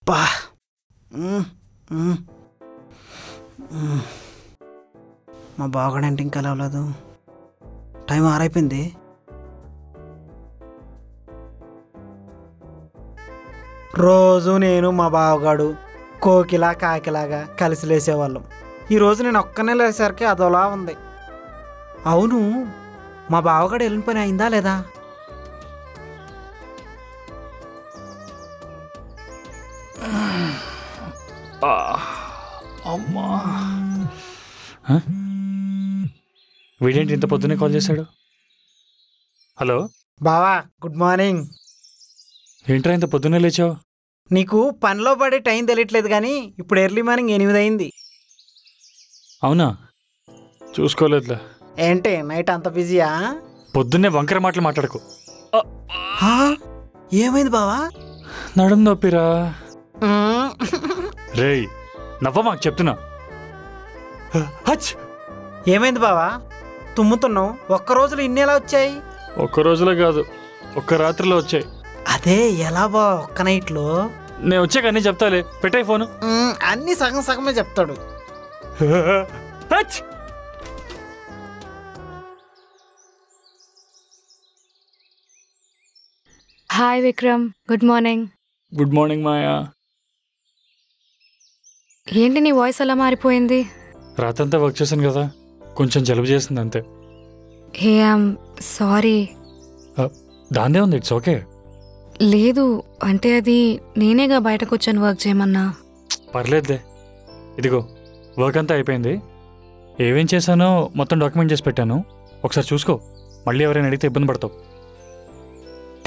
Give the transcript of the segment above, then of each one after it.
పా మా బావగాడంటే ఇంకా లేవలేదు. టైం 6 అయిపోయింది. రోజు నేను మా బావగాడు కోకిలా కాకిలాగా కలిసి లేసేవాళ్ళం. ఈరోజు నేను ఒక్కనే లేసరికి అదోలా ఉంది. అవును, మా బావగాడు వెళ్ళిన పని అయిందా లేదా? అమ్మా, వీడేంటి ఇంత పొద్దునే కాల్ చేశాడు? హలో బావా, గుడ్ మార్నింగ్. ఏంట్రా ఇంత పొద్దున్నే లేచావు? నీకు పనిలో పడే టైం తెలియట్లేదు కానీ ఇప్పుడు ఎర్లీ మార్నింగ్ 8 అయింది. అవునా, చూసుకోలేదులే. ఏంటి నైట్ అంత బిజీయా? పొద్దున్నే వంకర మాటలు మాట్లాడకు. ఏమైంది బావా? నడుం నొప్పిరా. రేయ్ నవ్వ, మాకు చెప్తున్నా. ఏమైంది బావా? తుమ్ముతున్నావు. ఒక్క రోజులో ఇన్ని ఎలా వచ్చాయి? ఒక్క రోజులో కాదు, ఒక్క రాత్రిలో వచ్చాయి. అదే ఎలా బా? ఒక్క నైట్లో? నేను వచ్చాక అన్నీ చెప్తాలే, పెట్టాయి ఫోను. అన్నీ సగం సగమే చెప్తాడు. Hi Vikram, good morning. Good morning Maya. ఏంటి నీ వాయిస్ అలా మారిపోయింది? రాత్రంతా వర్క్ చేశాను కదా, కొంచెం జలుబు చేసింది అంతే. Hey I'm sorry. దాందే ఉంది, ఇట్స్ ఓకే. లేదు అంటే అది నేనేగా బయటకు వచ్చాను వర్క్ చేయమన్నా. పర్లేదులే, ఇదిగో వర్క్ అంతా అయిపోయింది. ఏమేం చేశానో మొత్తం డాక్యుమెంట్ చేసి పెట్టాను, ఒకసారి చూసుకో. మళ్ళీ ఎవరైనా అడిగితే ఇబ్బంది పడతావు.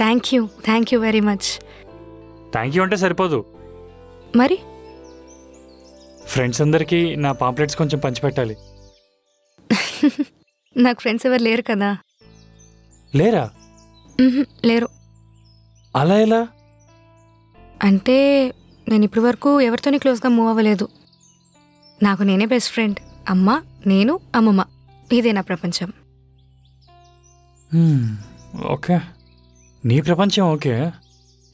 Thank you very much. Thank you అంటే సరిపోదు, మరి ఫ్రెండ్స్ అందరికీ నా పాంప్లెట్స్ కొంచెం పంచిపెట్టాలి. నాకు ఫ్రెండ్స్ ఎవరు లేరు కదా. లేరా? లేరు. అలా ఎలా? అంటే నేను ఇప్పటి వరకు ఎవరితోని క్లోజ్గా మూవ్ అవ్వలేదు. నాకు నేనే బెస్ట్ ఫ్రెండ్. అమ్మ, నేను, అమ్మమ్మ, ఇదే నా ప్రపంచం. ఓకే, నీ ప్రపంచం ఓకే.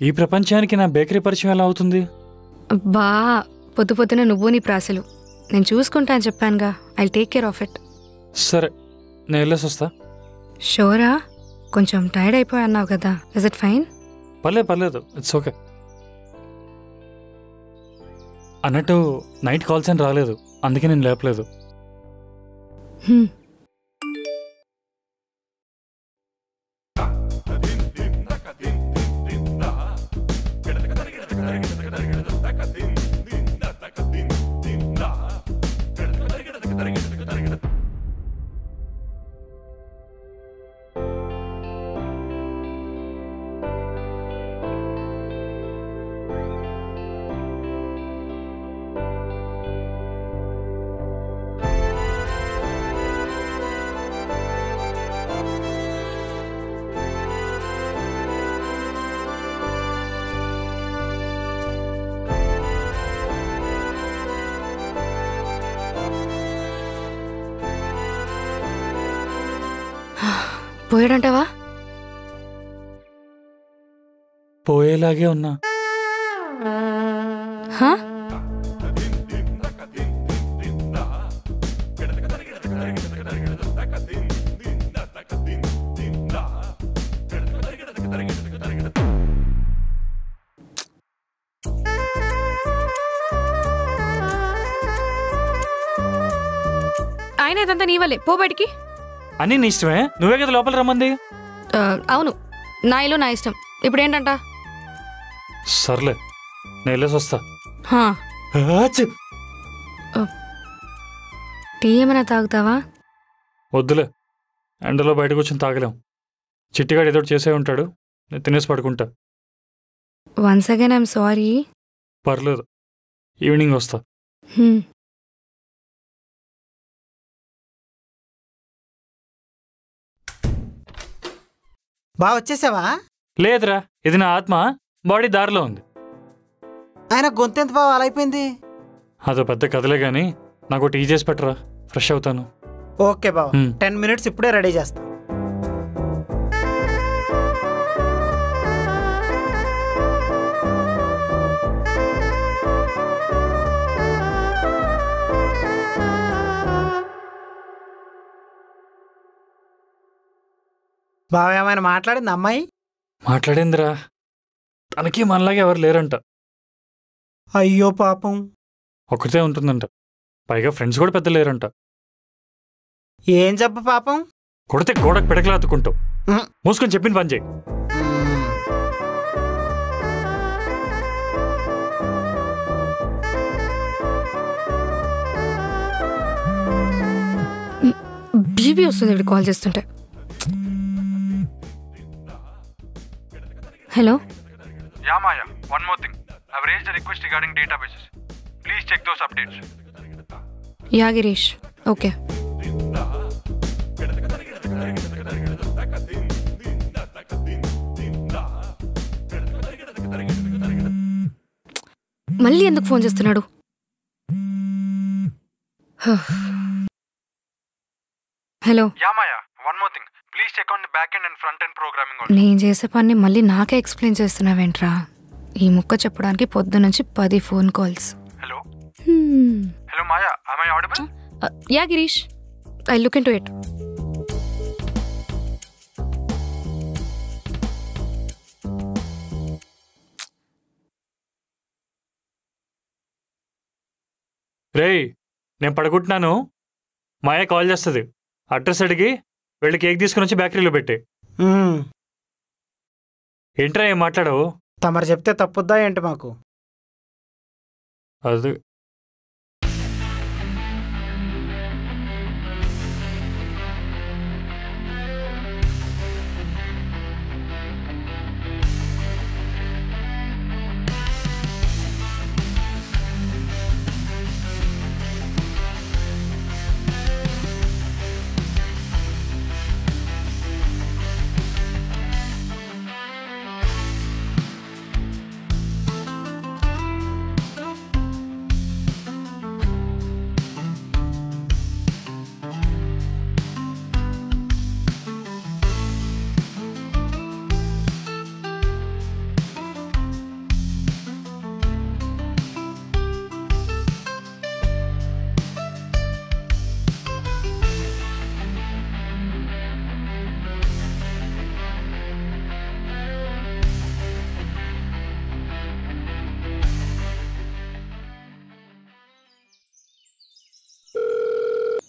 ఈ ప్రపంచానికి నా బేకరీ పరిచయం ఎలా అవుతుంది? బా, పొద్దు పొద్దున నువ్వు నీ ప్రాసలు. నేను చూసుకుంటా అని చెప్పానుగా. I take care of it. సరే, నేను వెళ్ళేసి వస్తా. షోరా? కొంచెం టైర్డ్ అయిపోయి అన్నావు కదా, ఇస్ ఇట్ ఫైన్? పర్లేదు, ఇట్స్ ఓకే. అన్నట్టు నైట్ కాల్స్ అని రాలేదు, అందుకే నేను లేపలేదు. పోయాడంటావా? పోయేలాగే ఉన్నా. ఆయన ఇదంతా నీ వల్లే, పో బయటికి. అని నీ ఇష్టమే, నువ్వే కదా లోపల రమ్మంది. అవును, నా ఇల్లు నా ఇష్టం. ఇప్పుడు ఏంటంట? సర్లే, నేను వెళ్ళేసి వస్తా. టీ ఏమైనా తాగుతావా? వద్దులే, ఎండలో బయటకు వచ్చి తాగలేం. చిట్టిగాడు ఏదో చేసే ఉంటాడు, నేను తినేసి పడుకుంటా. Once again I'm sorry. పర్లేదు, ఈవినింగ్ వస్తా. బాగా వచ్చేసావా? లేదురా, ఇది నా ఆత్మ, బాడీ దారిలో ఉంది. ఆయన గొంతెంత బాగా అలా అయిపోయింది? అదో పెద్ద కథలే కానీ నాకు టీ చేసి పెట్టరా, ఫ్రెష్ అవుతాను. ఓకే బావ, 10 minutes ఇప్పుడే రెడీ చేస్తా. బావ ఏమైనా మాట్లాడింది అమ్మాయి? మాట్లాడేందిరా, తనకి మనలాగే ఎవరు లేరంట. అయ్యో పాపం. ఒక్కతే ఉంటుందంట. పైగా ఫ్రెండ్స్ కూడా పెద్ద లేరంట. ఏం చెప్ప పాపం? కొడితే గోడకు పిడకలా అతుక్కుంటావు. ఉమ్. మూసుకొని చెప్పిన పని చేయి. బీబీ వస్తుంది ఇప్పుడు కాల్ చేస్తుంటే. Hello. Yeah, Maya. One more thing. I've raised a request regarding databases. Please check those updates. Yeah Girish, okay. మళ్ళీ ఎందుకు ఫోన్ చేస్తున్నాడు? Hello. Yeah, Maya. One more thing. Please check on the back-end and front-end programming also. నేను చేసే పని మళ్ళీ నాకే explain చేస్తున్నావేంట్రా? ఈ ముక్క చెప్పడానికి పొద్దునుంచి 10 phone calls. Hello? Hello, Maya. Am I audible? Yeah Girish, I look in to it. రేయ్, నేను పడుకుంటున్నాను. మాయ కాల్ చేస్తుంది. అడ్రస్ అడిగి వెళ్ళి కేక్ తీసుకుని వచ్చి బేకరీలో పెట్టే. ఏంట్రా ఏం మాట్లాడవు? తమరు చెప్తే తప్పుద్దా ఏంటి మాకు? అది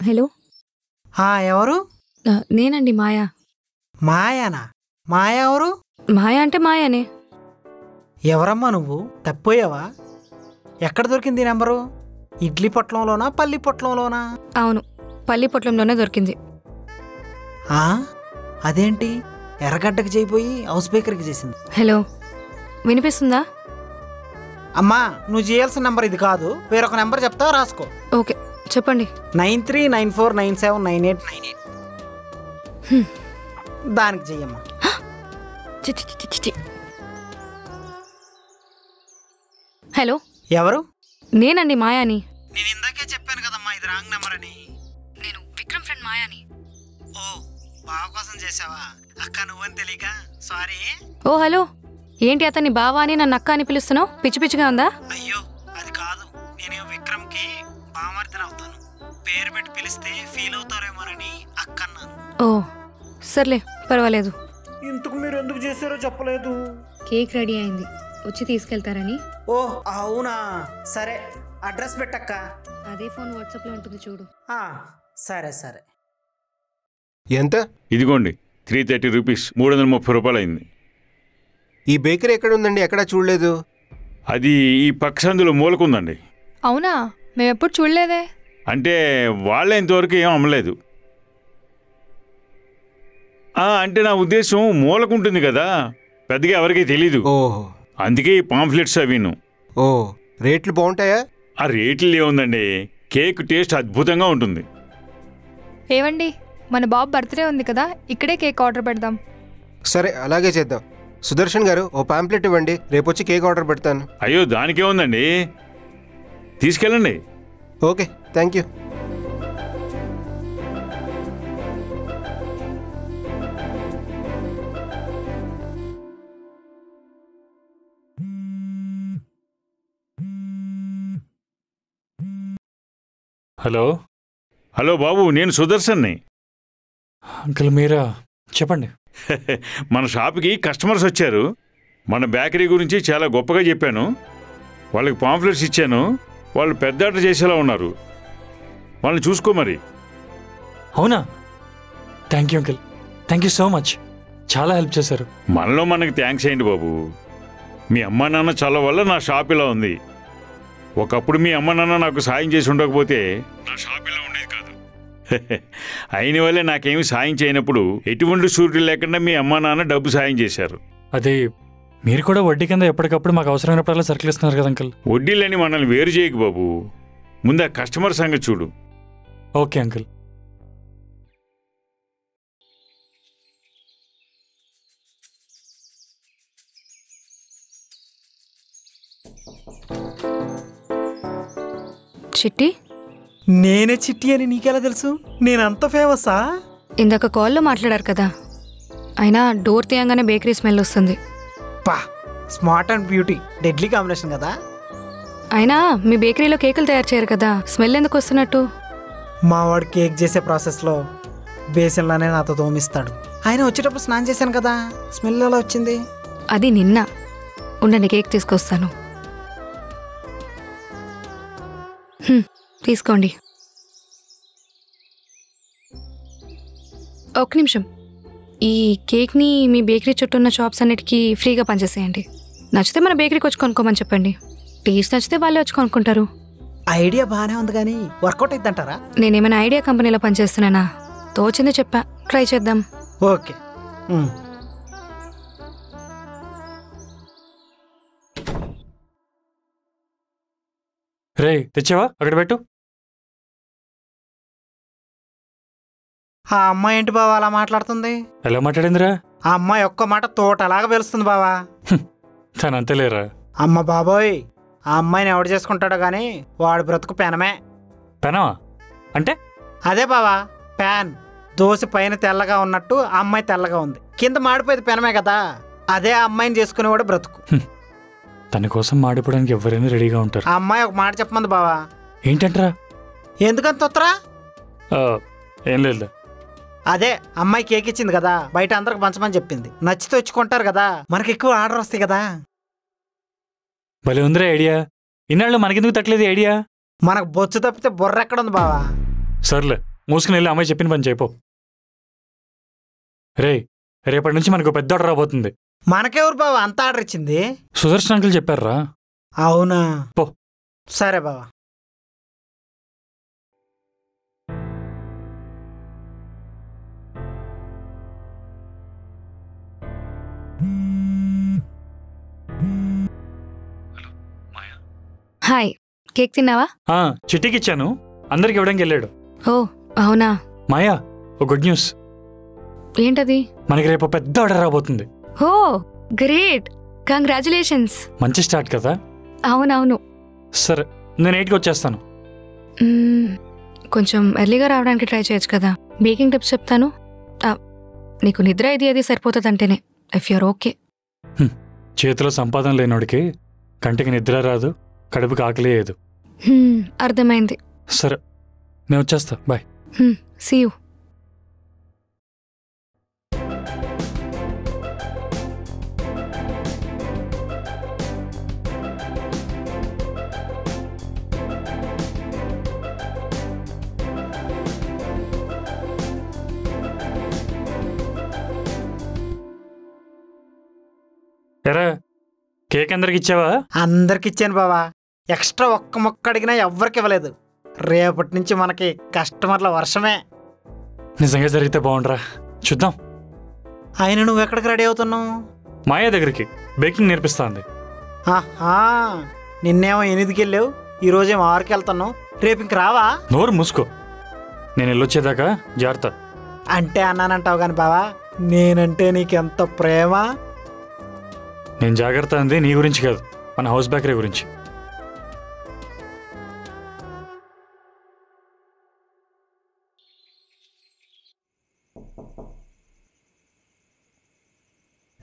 హలో. ఎవరు? నేనండి మాయా. మాయానా? మాయా ఎవరు? మాయా అంటే మాయానే. ఎవరమ్మా నువ్వు? తప్పోయావా? ఎక్కడ దొరికింది ఈ నెంబరు? ఇడ్లీ పొట్లంలోనా పల్లి పొట్లంలోనా? అవును, పల్లి పొట్లంలోనే దొరికింది. అదేంటి ఎర్రగడ్డకి చేయిపోయి హౌస్ బేకరీకి చేసింది? హలో, వినిపిస్తుందా? అమ్మా, నువ్వు చేయాల్సిన నెంబర్ ఇది కాదు, వేరొక నెంబర్ చెప్తావా? రాసుకో. ఓకే, చెప్పండి. 9394979898. దానికి చెయ్యమ్మా. హలో. ఎవరు? నేనండి మాయాని. నేను ఇందాకే చెప్పాను కదమ్మా ఇది రాంగ్ నెంబర్ అని. నేను విక్రమ్ ఫ్రెండ్ మాయాని. ఓ, బావ కోసం చేసావా? అక్క నువ్వని తెలియక సారీ. ఓ హలో, ఏంటి అతన్ని బావా అని నన్ను అక్క అని పిలుస్తున్నావు? పిచ్చి పిచ్చిగా ఉందా? అయ్యో అది కాదు, నేనే విక్రమ్కి బామర్దిని అవుతాను. పేరు పెట్టి పిలిస్తే ఫీల్ అవుతారేమోనని అక్క అన్నాను. ఓ సర్లే, పర్వాలేదు. ఇంతకు మీరు ఎందుకు చేశారో చెప్పలేదు. కేక్ రెడీ అయింది, వచ్చి తీసుకెళ్తారని. ఓ అవునా, సరే అడ్రస్ పెట్టక్క. అదే ఫోన్ వాట్సాప్లో ఉంటుంది చూడు. సరే సరే. ఎంత? ఇదిగోండి 330 రూపీస్, 330 రూపాయలు అయింది. ఈ బేకరీ ఎక్కడ ఉందండి? ఎక్కడా చూడలేదు. అది ఈ పక్క సందులో మూలకుందండి. అవునా, మేమెప్పుడు చూడలేదే. అంటే వాళ్ళే ఇంతవరకు ఏం అమ్మలేదు. అంటే నా ఉద్దేశం మూలకుంటుంది కదా, పెద్దగా ఎవరికీ తెలీదు. ఓహో, అందుకే ఈ పాంఫ్లెట్స్ అవిను. ఓ, రేట్లు బాగుంటాయా? ఆ రేట్లు ఏముందండి, కేక్ టేస్ట్ అద్భుతంగా ఉంటుంది. ఏవండి, మన బాబు బర్త్డే ఉంది కదా, ఇక్కడే కేక్ ఆర్డర్ పెడదాం. సరే అలాగే చేద్దాం. సుదర్శన్ గారు, ఓ పాంప్లెట్ ఇవ్వండి, రేపు వచ్చి కేక్ ఆర్డర్ పెడతాను. అయ్యో దానికే ఉందండి, తీసుకెళ్ళండి. Okay, thank you. హలో బాబు, నేను సుదర్శన్ని. అంకుల్ మీరా? చెప్పండి. మన షాప్కి కస్టమర్స్ వచ్చారు. మన బేకరీ గురించి చాలా గొప్పగా చెప్పాను. వాళ్ళకి పాంఫ్లెట్స్ ఇచ్చాను. వాళ్ళు పెద్ద ఆర్డర్ చేసేలా ఉన్నారు. వాళ్ళని చూసుకో మరి. అవునా? Thank you uncle, thank you so much. చాలా హెల్ప్ చేశారు. మనలో మనకి థ్యాంక్స్ అయ్యండి బాబు. మీ అమ్మా నాన్న చల్ల వల్ల నా షాప్ ఇలా ఉంది. ఒకప్పుడు మీ అమ్మ నాన్న నాకు సాయం చేసి ఉండకపోతే నా షాప్ ఇలా ఉండేది కాదు. అయిన వల్లే నాకేమి సాయం చేయనప్పుడు ఎటువంటి షూరిటీ లేకుండా మీ అమ్మా నాన్న డబ్బు సాయం చేశారు. అది మీరు కూడా వడ్డీ కింద ఎప్పటికప్పుడు మాకు అవసరమైనప్పుడల్లా సర్కిల్ ఇస్తున్నారు కదా అంకుల్. వడ్డీలని మనల్ని వేరు చేయకు బాబు. ముందు ఆ కస్టమర్ సంగతి చూడు. Okay uncle. చిట్టి, నేనే చిట్టి అని నీకెలా తెలుసు? నేనంత ఫేమసా? ఇందాక కాల్లో మాట్లాడారు కదా, అయినా డోర్ తీయంగానే బేకరీ స్మెల్ వస్తుంది. పా, smart and beauty deadly combination కదా. అయినా మీ బేకరీలో కేకులు తయారు చేయరు కదా, స్మెల్ ఎందుకు వస్తున్నట్టు? మా వాడు కేక్ చేసే ప్రాసెస్లో బేసిన్లోనే నాతో తోమిస్తాడు. ఆయన వచ్చేటప్పుడు స్నానం చేశాను కదా, స్మెల్ ఎలా వచ్చింది? అది నిన్న. ఉండండి, కేక్ తీసుకొస్తాను. తీసుకోండి. ఒక్క నిమిషం, ఈ కేక్ని మీ బేకరీ చుట్టూ ఉన్న షాప్స్ అన్నిటికీ ఫ్రీగా పనిచేసేయండి. నచ్చితే మన బేకరీకి వచ్చి కొనుక్కోమని చెప్పండి. టేస్ట్ నచ్చితే వాళ్ళే వచ్చి కొనుక్కుంటారు. ఐడియా బాగానే ఉంది కానీ వర్కౌట్ అయిద్దంటారా? నేనేమైనా ఐడియా కంపెనీలో పనిచేస్తున్నానా? తోచింది చెప్పా, ట్రై చేద్దాం. ఓకే. రే, తెచ్చావా? అక్కడ పెట్టు. ఆ అమ్మాయి ఏంటి బావా అలా మాట్లాడుతుంది? ఎలా మాట్లాడిందిరా? ఆ అమ్మాయి ఒక్క మాట తోటలాగా పిలుస్తుంది బావా. తను అంతేలేరా. అమ్మ బాబోయ్, ఆ అమ్మాయిని ఎవడు చేసుకుంటాడో గానీ వాడు బ్రతుకు పెనమే. పెనవా అంటే? అదే బావా, ప్యాన్. దోశ పైన తెల్లగా ఉన్నట్టు ఆ అమ్మాయి తెల్లగా ఉంది, కింద మాడిపోయేది పెనమే కదా. అదే ఆ అమ్మాయిని చేసుకునేవాడు బ్రతుకు. తన కోసం మాడిపోవడానికి ఎవరైనా రెడీగా ఉంటారు. ఆ అమ్మాయి ఒక మాట చెప్పమంది బావా. ఏంటంటరా? ఎందుకంత తొత్తరా? ఏం లేదు. అదే అమ్మాయి కేక్ ఇచ్చింది కదా, బయట అందరికి పంచమని చెప్పింది. నచ్చితే వచ్చుకుంటారు కదా, మనకి ఎక్కువ ఆర్డర్ వస్తాయి కదా. భలే ఉందిరా ఐడియా. ఇన్నాళ్ళు మనకెందుకు తట్టలేదు ఐడియా? మనకు బొచ్చు తప్పితే బుర్ర ఎక్కడుంది బావా. సర్లే, మూసుకుని వెళ్ళి అమ్మాయి చెప్పిన పని చేయపో. రే, రేపటి నుంచి మనకు పెద్ద ఆర్డర్ రాబోతుంది. మనకెవరు బావా అంత ఆర్డర్ ఇచ్చింది? సుదర్శన్ అంకుల్ చెప్పారా? అవునా? పో. సరే బావా. హాయ్, కేక్ తిన్నావా? చిట్టికి ఇచ్చాను, అందరికి ఇవ్వడానికి వెళ్ళాడు. ఓ అవునా? మాయా, ఓ గుడ్ న్యూస్. ఏంటది? మనకి రేపు పెద్ద ఆర్డర్ రాబోతుంది. ఓ గ్రేట్, కంగ్రాచులేషన్స్. మంచి స్టార్ట్ కదా. అవునవును. సరే, నేను 8కి వచ్చేస్తాను. కొంచెం ఎర్లీగా రావడానికి ట్రై చేయొచ్చు కదా. బేకింగ్ టిప్స్ చెప్తాను. నీకు నిద్ర అది సరిపోతుందంటేనే, ఇఫ్ యూర్ ఓకే. చేతిలో సంపాదన లేనోడికి కంటికి నిద్ర రాదు, కడుపుకి ఆకలి లేదు. అర్థమైంది. సరే, నేను వచ్చేస్తా. బాయ్. See you. ఎరా, కేక్ అందరికి ఇచ్చావా? అందరికి ఇచ్చాను బావా. ఎక్స్ట్రా ఒక్క మొక్క అడిగినా ఎవ్వరికి ఇవ్వలేదు. రేపటి నుంచి మనకి కస్టమర్ల వర్షమే. నిజంగా జరిగితే బాగుండ్రా, చూద్దాం. ఆయన నువ్వు ఎక్కడికి రెడీ అవుతున్నావు? మాయా దగ్గరికి, బేకింగ్ నేర్పిస్తా అంది. నిన్నేమో 8కి వెళ్ళావు, ఈరోజేమో 6కి వెళ్తున్నావు. రేపు ఇంక రావా? నోరు మూసుకో, నేను వెళ్ళొచ్చేదాకా జాగ్రత్త. అంటే అన్నానంటావు కానీ బావా, నేనంటే నీకెంత ప్రేమ. నేను జాగ్రత్త అంది నీ గురించి కాదు, మన హౌస్ బేకరీ గురించి.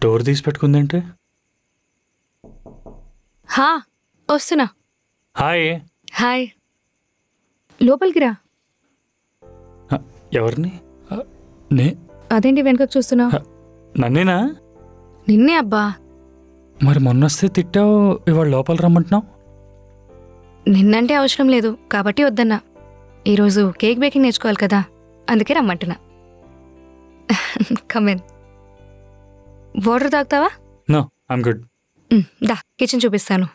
డోర్ తీసి పెట్టుకుందంటే? వస్తున్నా. హాయ్. హాయ్, లోపలికి రా. ఎవరిని? అదేంటి వెనకకు చూస్తున్నా? నన్నేనా? నిన్నే అబ్బా. మరి మొన్నొస్తే తిట్టావు, ఇవాళ లోపల రమ్మంటున్నావు. నిన్నంటే అవసరం లేదు కాబట్టి వద్దన్నా. ఈరోజు కేక్ బేకింగ్ నేర్చుకోవాలి కదా, అందుకే రమ్మంటున్నా. కమెన్. వాటర్ తాగుతావా? No, I'm good. దా కిచెన్ చూపిస్తాను.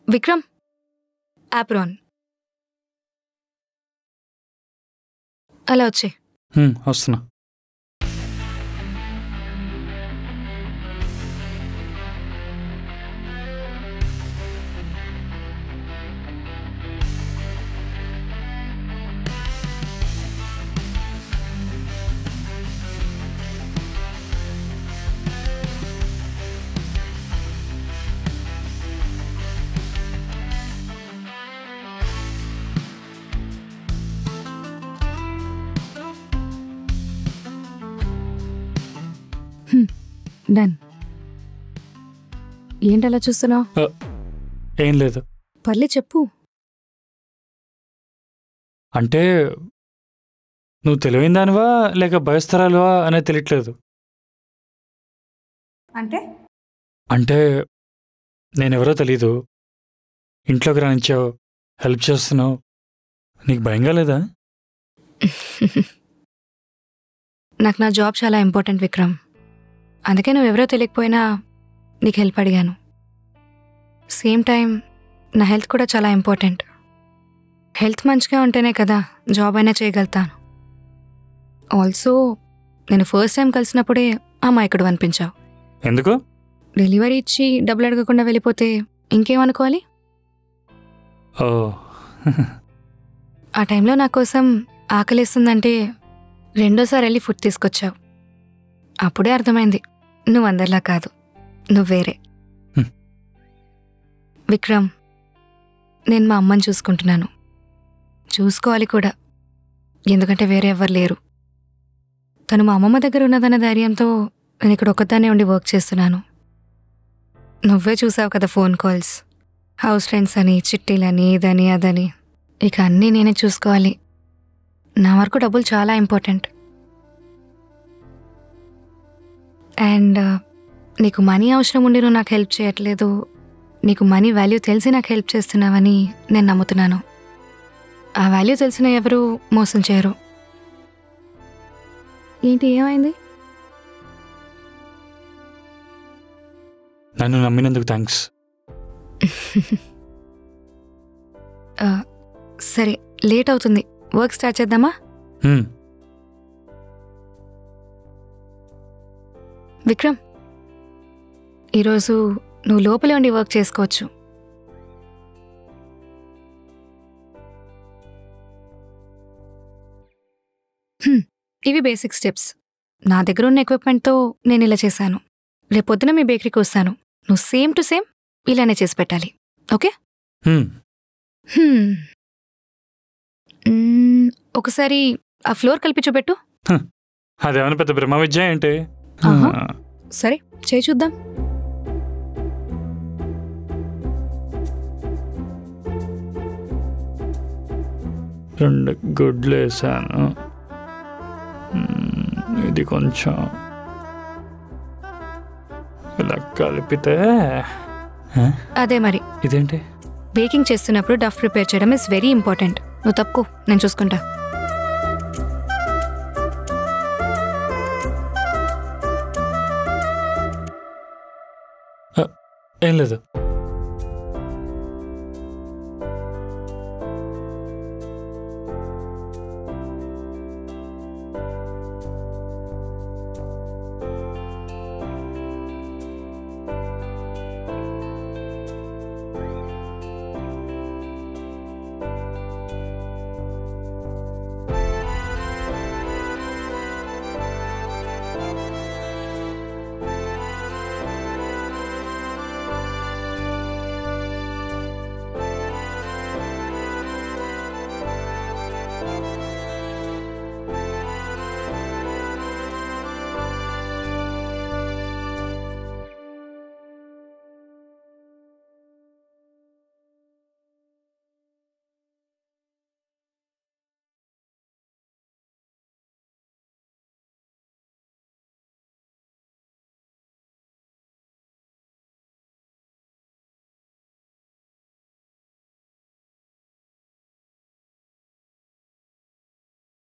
విక్రమ్, యాప్రాన్ అలా వచ్చే. వస్తున్నా. డన్. ఏంటలా చూస్తున్నావు? ఏం లేదు. పర్లే చెప్పు. అంటే నువ్వు తెలివైన దానివా లేక భయస్థరాలువా అనేది తెలియట్లేదు. అంటే నేనెవరో తెలీదు, ఇంట్లోకి రానిచ్చావు, హెల్ప్ చేస్తున్నావు, నీకు భయంగా లేదా? నాకు నా జాబ్ చాలా ఇంపార్టెంట్ విక్రమ్, అందుకే నువ్వెవరో తెలియకపోయినా నీకు హెల్ప్ అడిగాను. సేమ్ టైం నా హెల్త్ కూడా చాలా ఇంపార్టెంట్. హెల్త్ మంచిగా ఉంటేనే కదా జాబ్ అయినా చేయగలుగుతాను. ఆల్సో నేను ఫస్ట్ టైం కలిసినప్పుడే అమాయకుడు అనిపించావు. ఎందుకు? డెలివరీ ఇచ్చి డబ్బులు అడగకుండా వెళ్ళిపోతే ఇంకేమనుకోవాలి? ఓ ఆ టైంలో నా కోసం ఆకలిస్తుందంటే రెండోసారి వెళ్ళి ఫుడ్ తీసుకొచ్చావు. అప్పుడే అర్థమైంది నువ్వు అందరిలా కాదు, నువ్వు వేరే. విక్రమ్, నేను మా అమ్మని చూసుకుంటున్నాను, చూసుకోవాలి కూడా, ఎందుకంటే వేరే ఎవ్వరు లేరు. తను మా అమ్మమ్మ దగ్గర ఉన్నదన్న ధైర్యంతో నేను ఇక్కడ ఒక్కదాన్నే ఉండి వర్క్ చేస్తున్నాను. నువ్వే చూసావు కదా ఫోన్ కాల్స్, హౌస్ రెంట్స్ అని, చిట్టీలని, ఇదని అదని, ఇక అన్నీ నేనే చూసుకోవాలి. నా వరకు డబ్బులు చాలా ఇంపార్టెంట్. అండ్ నీకు మనీ అవసరం ఉండి నువ్వు నాకు హెల్ప్ చేయట్లేదు, నీకు మనీ వాల్యూ తెలిసి నాకు హెల్ప్ చేస్తున్నావని నేను నమ్ముతున్నాను. ఆ వాల్యూ తెలిసిన ఎవరు మోసం చేయరు. ఏంటి, ఏమైంది? నన్ను నమ్మినందుకు థ్యాంక్స్. సరే, లేట్ అవుతుంది, వర్క్ స్టార్ట్ చేద్దామా? విక్రమ్, ఈరోజు నువ్వు లోపలే ఉండి వర్క్ చేసుకోవచ్చు. ఇవి బేసిక్ స్టెప్స్. నా దగ్గర ఉన్న ఎక్విప్మెంట్తో నేను ఇలా చేశాను. రేపొద్దున మీ బేకరీకి వస్తాను, నువ్వు సేమ్ టు సేమ్ ఇలానే చేసి పెట్టాలి. ఓకే? ఒకసారి ఆ ఫ్లోర్ కలిపి చూపెట్టు. అదేమైనా పెద్ద బ్రహ్మ విద్య ఏంటి? సరే, చేయి చూద్దాం. రెండు గుడ్లు వేసాను, ఇది కొంచెం ఇలా కలిపితే అదే మరి. ఇదేంటి? బేకింగ్ చేస్తున్నప్పుడు డఫ్ ప్రిపేర్ చేయడం ఇస్ వెరీ ఇంపార్టెంట్. నువ్వు తప్పుకో, నేను చూసుకుంటా. ఏం లేదు.